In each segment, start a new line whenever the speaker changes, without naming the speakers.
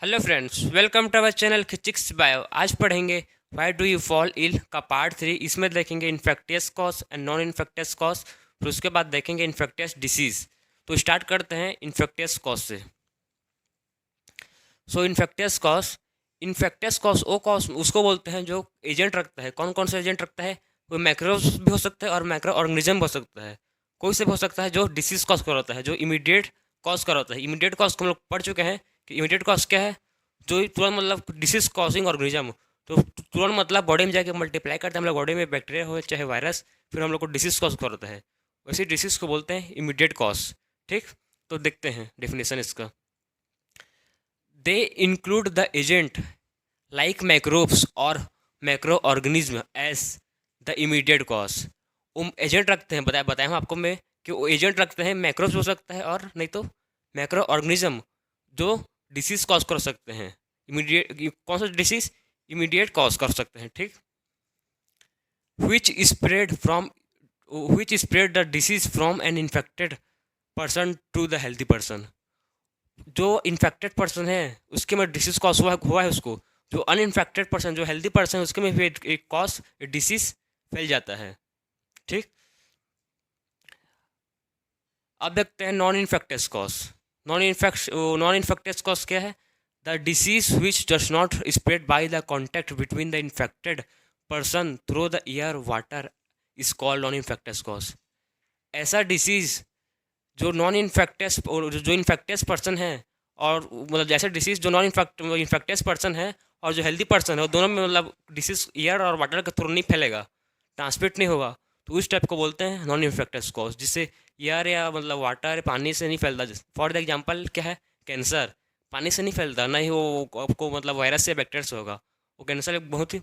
Hello friends, welcome to our channel physics bio. आज पढ़ेंगे why do you fall ill का part 3। इसमें देखेंगे infectious cause and non infectious cause, फिर उसके बाद देखेंगे इन्फेक्टियस डिसीज। तो स्टार्ट करते हैं इन्फेक्टियस कॉज से। इन्फेक्टियस कॉज वो कॉज उसको बोलते हैं जो एजेंट रखता है। कौन कौन सा एजेंट रखता है? वो मैक्रोब्स भी हो सकता है और माइक्रो ऑर्गेनिज्म हो सकता है। कोई से भी हो सकता है जो डिसीज कॉज कराता है, जो इमीडिएट कॉज कराता है। इमीडिएट कॉज को हम लोग पढ़ चुके हैं कि इमीडिएट कॉज क्या है। जो तुरंत मतलब डिसीज कॉजिंग ऑर्गेनिज्म, तो तुरंत मतलब बॉडी में जाके मल्टीप्लाई करते हैं हम लोग, बॉडी में बैक्टीरिया हो चाहे वायरस, फिर हम लोग को डिसीज कॉज करता है। वैसे डिसीज को बोलते हैं इमीडिएट कॉज। ठीक, तो देखते हैं डेफिनेशन इसका। They include the agent like microbes और macro organism as the immediate cause. वो एजेंट रखते हैं, बताया हूँ आपको मैं कि वो एजेंट रखते हैं। मैक्रोब्स हो सकता है और नहीं तो मैक्रो ऑर्गेनिज्म जो डिसीज कॉज कर सकते हैं। इमीडिएट कौन सा डिसीज? इमीडिएट कॉज कर सकते हैं। ठीक, which spread from which spread the disease from an infected person to the healthy person. जो इन्फेक्टेड पर्सन है उसके में डिसीज कॉज हुआ है उसको। जो अनइन्फेक्टेड पर्सन, जो हेल्दी पर्सन है, उसके में भी एक कॉज डिसीज फैल जाता है। ठीक, अब देखते हैं non infectious cause. Non infectious cause क्या है? The disease which does not spread by the contact between the infected person through the air water is called non infectious cause. ऐसा डिसीज जो नॉन इन्फेक्टियस, जो infectious person है, और मतलब जैसे disease जो नॉन इन्फेक्टियस पर्सन है और जो हेल्दी पर्सन है, वो दोनों में मतलब डिसीज एयर और वाटर के थ्रू नहीं फैलेगा, ट्रांसमिट नहीं होगा, तो उस टाइप को बोलते हैं नॉन इन्फेक्टियस कॉज। जिससे एयर या मतलब वाटर पानी से नहीं फैलता। फॉर द एग्जाम्पल क्या है? कैंसर पानी से नहीं फैलता, ना ही वो आपको मतलब वायरस से बैक्टीरिया से होगा। वो कैंसर एक बहुत ही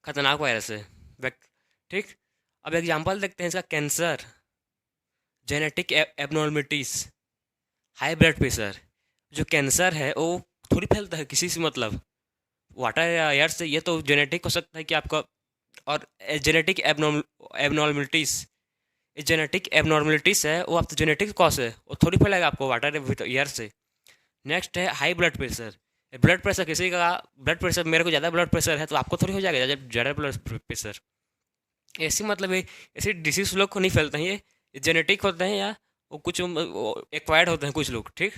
खतरनाक वायरस है। ठीक, अब एग्जाम्पल देखते हैं इसका। Cancer, genetic abnormalities, high blood pressure. जो कैंसर है वो थोड़ी फैलता है किसी से, मतलब वाटर या एयर से। ये तो जेनेटिक हो सकता है कि आपका, और जेनेटिक एबनॉर्मलिटीज़, जेनेटिक एबनॉर्मलिटीज़ है वो, आप तो जेनेटिक कॉज है, वो थोड़ी फैलेगा आपको वाटर एयर से। नेक्स्ट है high blood pressure. Blood pressure किसी का, ब्लड प्रेशर मेरे को ज़्यादा ब्लड प्रेशर है तो आपको थोड़ी हो जाएगा ज़्यादा ब्लड प्रेशर। ऐसी मतलब ये ऐसी डिसीज लोग को नहीं फैलते हैं। ये जेनेटिक होते हैं या वो कुछ एक्वायर्ड होते हैं कुछ लोग। ठीक,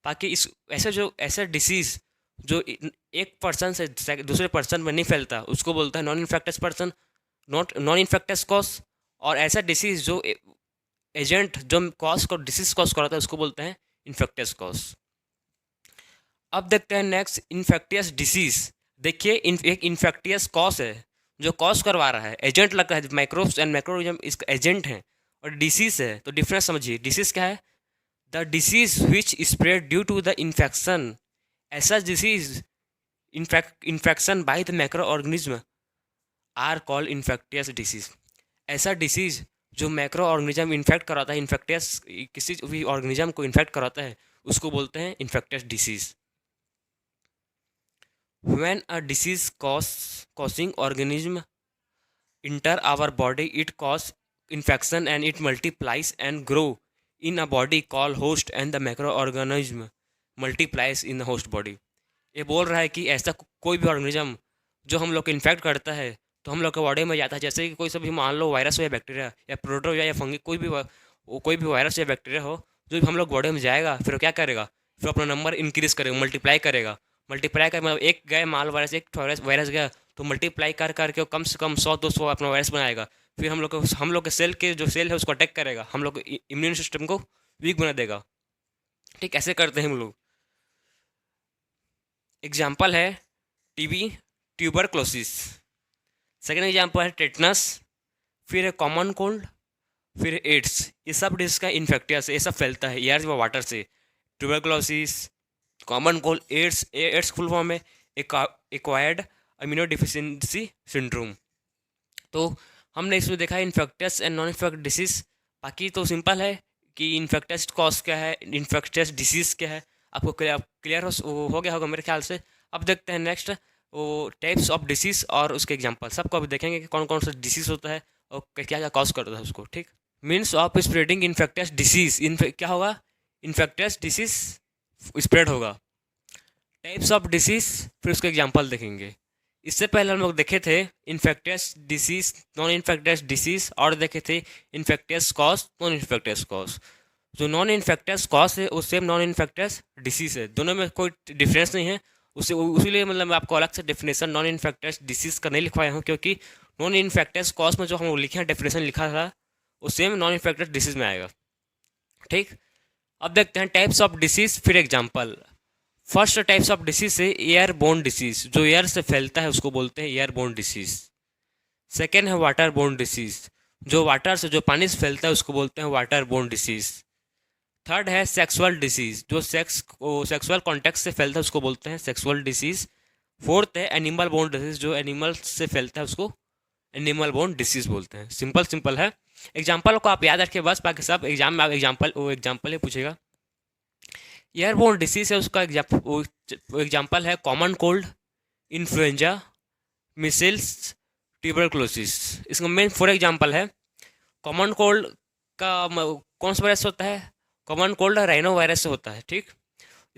बाकी इस ऐसे जो ऐसे डिसीज़ जो एक पर्सन से दूसरे पर्सन में नहीं फैलता उसको बोलता है non infectious person, non infectious cause. और ऐसा डिसीज़ जो एजेंट जो कॉज को डिसीज कॉज कराता है उसको बोलते हैं इन्फेक्टियस कॉज। अब देखते हैं नेक्स्ट इन्फेक्टियस डिसीज। देखिए एक इन्फेक्टियस कॉज है जो कॉज करवा रहा है, एजेंट लगता है। माइक्रोब्स एंड माइक्रोऑर्गेनिज्म इसका एजेंट है, और डिसीज है। तो डिफरेंस समझिए, डिसीज क्या है? The disease which spread due to the infection. ऐसा disease infection by the micro organism are called infectious disease. ऐसा डिसीज जो माइक्रो ऑर्गेनिज्म इन्फेक्ट कराता है, इन्फेक्टियस किसी भी ऑर्गेनिज्म को इन्फेक्ट कराता है, उसको बोलते हैं infectious disease. When a disease causing organism enter our body, it cause infection and it multiplies and grow in a body called host, and the microorganism multiplies in the host body. ये बोल रहा है कि ऐसा कोई भी organism जो हम लोग को इन्फेक्ट करता है तो हम लोग के बॉडी में जाता है। जैसे कि कोई सा भी मान लो वायरस हो या बैक्टीरिया या प्रोटो हो या फंगी, कोई भी वायरस या बैक्टीरिया हो जो भी हम लोग बॉडी में जाएगा, फिर वो क्या करेगा? फिर अपना नंबर इंक्रीज करेगा, मल्टीप्लाई करेगा। मल्टीप्लाई कर मतलब एक गए माल वायरस, एक वायरस गया तो मल्टीप्लाई कर करके वो कम से कम 100-200 अपना वायरस बनाएगा। फिर हम लोग के सेल के जो सेल है उसको अटैक करेगा, हम लोग इम्यून सिस्टम को वीक बना देगा। ठीक, ऐसे करते हैं हम लोग। एग्जाम्पल है टीबी, ट्यूबरक्लोसिस। सेकेंड एग्जाम्पल है टेटनस, फिर है कॉमन कोल्ड, फिर एड्स। ये सब डिजीज का इन्फेक्टियस, ये सब फैलता है एयर व वाटर से। Tuberculosis, common cold, AIDS. AIDS full form है एक्वायर्ड इम्यूनो डिफिशियंसी सिंड्रोम। तो हमने इसमें देखा है infectious and non infect disease. बाकी तो सिंपल है कि इन्फेक्टियस कॉज क्या है, इन्फेक्टियस डिसीज क्या है, आपको क्लियर हो गया होगा मेरे ख्याल से। अब देखते हैं नेक्स्ट वो टाइप्स ऑफ डिसीज और उसके एग्जाम्पल। सबको अभी देखेंगे कि कौन कौन सा डिसीज होता है और क्या क्या कॉज करता है उसको। ठीक, means of spreading infectious disease. क्या होगा? इन्फेक्टियस डिसीज स्प्रेड होगा। टाइप्स ऑफ डिसीज, फिर उसके एग्जांपल देखेंगे। इससे पहले हम लोग देखे थे infectious disease, non infectious disease, और देखे थे infectious cause, non infectious cause. जो नॉन इन्फेक्टियस कॉज है वो सेम नॉन इन्फेक्टियस डिसीज है, दोनों में कोई डिफरेंस नहीं है। उसे उसीलिए मतलब मैं आपको अलग से डेफिनेशन नॉन इन्फेक्टियस डिसीज का नहीं लिखवाया हूँ, क्योंकि नॉन इन्फेक्टियस कॉज में जो हम लिखे हैं डेफिनेशन लिखा था वो सेम नॉन इन्फेक्टियस डिसीज में आएगा। ठीक, अब देखते हैं टाइप्स ऑफ डिसीज, फिर example. First types of disease है एयर बोर्न डिसीज, जो एयर से फैलता है उसको बोलते हैं एयर बोर्न डिसीज। सेकेंड है वाटर बोर्न डिसीज, जो वाटर से, जो पानी से फैलता है उसको बोलते हैं वाटर बोर्न डिसीज। थर्ड है सेक्सुअल डिसीज, जो सेक्सुअल कॉन्टैक्ट से फैलता है उसको बोलते हैं सेक्सुअल डिसीज। फोर्थ है एनिमल बोर्न डिसीज, जो एनिमल से फैलता है उसको एनिमल बोर्न डिसीज बोलते हैं। सिंपल सिंपल है। एग्जाम्पल को आप याद रखिए बस, बाकी सब एग्जाम में एग्जाम्पल ही पूछेगा। एयरबोर्न डिसीज है उसका एग्जाम्पल है common cold, influenza, measles, tuberculosis. इसका मेन फॉर एग्जाम्पल है कॉमन कोल्ड का कौन सा वायरस होता है? कॉमन कोल्ड राइनो वायरस से होता है। ठीक,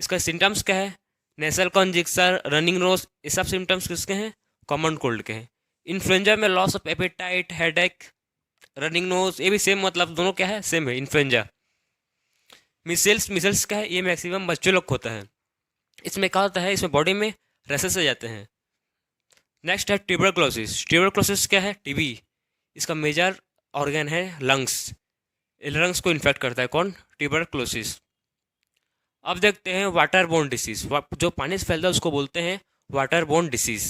इसका सिम्टम्स क्या है? नेसल कॉन्जिक्शन, रनिंग नोज, ये सब सिम्टम्स किसके हैं? कॉमन कोल्ड के हैं। इन्फ्लुएंजा में loss of appetite, headache, running nose, ये भी सेम, मतलब दोनों क्या है? सेम है, इन्फ्लुएंजा। मिसल्स का है, ये मैक्सिमम बच्चों लोग को होता है। इसमें क्या होता है? इसमें बॉडी में रसेस आ जाते हैं। नेक्स्ट है ट्यूबरक्लोसिस। ट्यूबरक्लोसिस क्या है? टीबी। इसका मेजर ऑर्गन है लंग्स, लंग्स को इन्फेक्ट करता है कौन? ट्यूबरक्लोसिस। अब देखते हैं वाटर बोर्न डिसीज, जो पानी से फैलता है उसको बोलते हैं वाटर बोर्न डिसीज।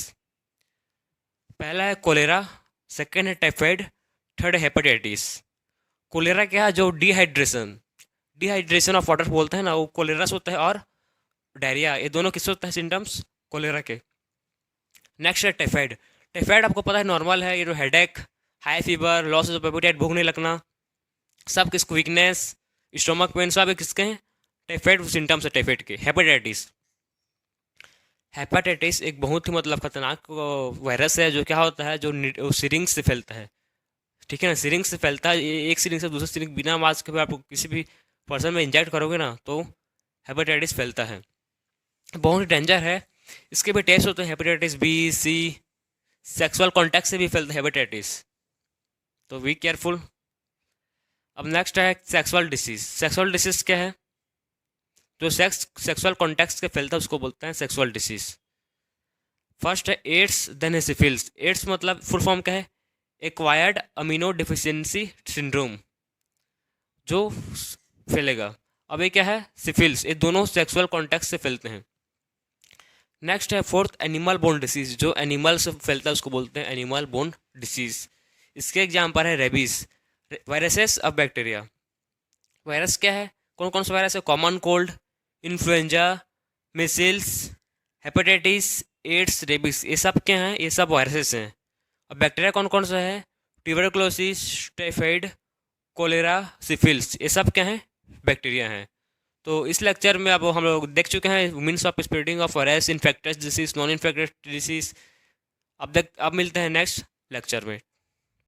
पहला है कोलेरा, सेकेंड है टाइफाइड, थर्ड है हेपेटाइटिस। कोलेरा क्या है? जो डिहाइड्रेशन ऑफ वाटर बोलते हैं ना, वो कोलेरा से होता है। और डायरिया, ये दोनों किससे होता है सिम्टम्स? कोलेरा के। नेक्स्ट है टाइफाइड। टाइफाइड आपको पता है नॉर्मल है, ये जो headache, high fever, loss of appetite, भूख नहीं लगना, सब किसको? वीकनेस, स्टोमक पेन, सब किसके हैं? टाइफाइड सिम्टम्स है टाइफाइड के। हेपेटाइटिस, हेपेटाइटिस एक बहुत ही मतलब खतरनाक वायरस है, जो क्या होता है? जो सिरिंज से फैलता है। ठीक है ना, सिरिंज से फैलता है। एक सिरिंज से दूसरे सिरिंज बिना मास्क के आप किसी भी पर्सन में इंजेक्ट करोगे ना तो हेपेटाइटिस फैलता है, बहुत ही डेंजर है। इसके भी टेस्ट होते हैं, हेपेटाइटिस बी, सी। सेक्सुअल कॉन्टैक्ट से भी फैलता है हेपेटाइटिस, तो बी केयरफुल। अब नेक्स्ट है सेक्सुअल डिसीज। सेक्सुअल डिसीज क्या है? जो सेक्सुअल कॉन्टैक्ट से फैलता है उसको बोलते हैं सेक्सुअल डिसीज। फर्स्ट है एड्स, देन है सिफिल्स। एड्स मतलब फुल फॉर्म क्या है? एक्वायर्ड अमीनो डिफिशियंसी सिंड्रोम, जो फैलेगा। अब ये क्या है? सिफिल्स। ये दोनों सेक्सुअल कॉन्टैक्ट से फैलते हैं। नेक्स्ट है फोर्थ एनिमल बोर्न डिसीज, जो एनिमल से फैलता है उसको बोलते हैं एनिमल बोर्न डिसीज। इसके एग्जाम्पल है rabies, viruses of bacteria. Virus क्या है? कौन कौन सा वायरस है? Common cold, influenza, measles, hepatitis, AIDS, rabies, ये सब क्या हैं? ये सब वायरसेस हैं। अब बैक्टीरिया कौन कौन सा है? ट्यूबरक्लोसिस, टाइफाइड, कोलेरा, सिफिल्स, ये सब क्या हैं? बैक्टीरिया हैं। तो इस लेक्चर में अब हम लोग देख चुके हैं means of spreading of virus, infectious disease, non infectious disease. अब मिलते हैं नेक्स्ट लेक्चर में।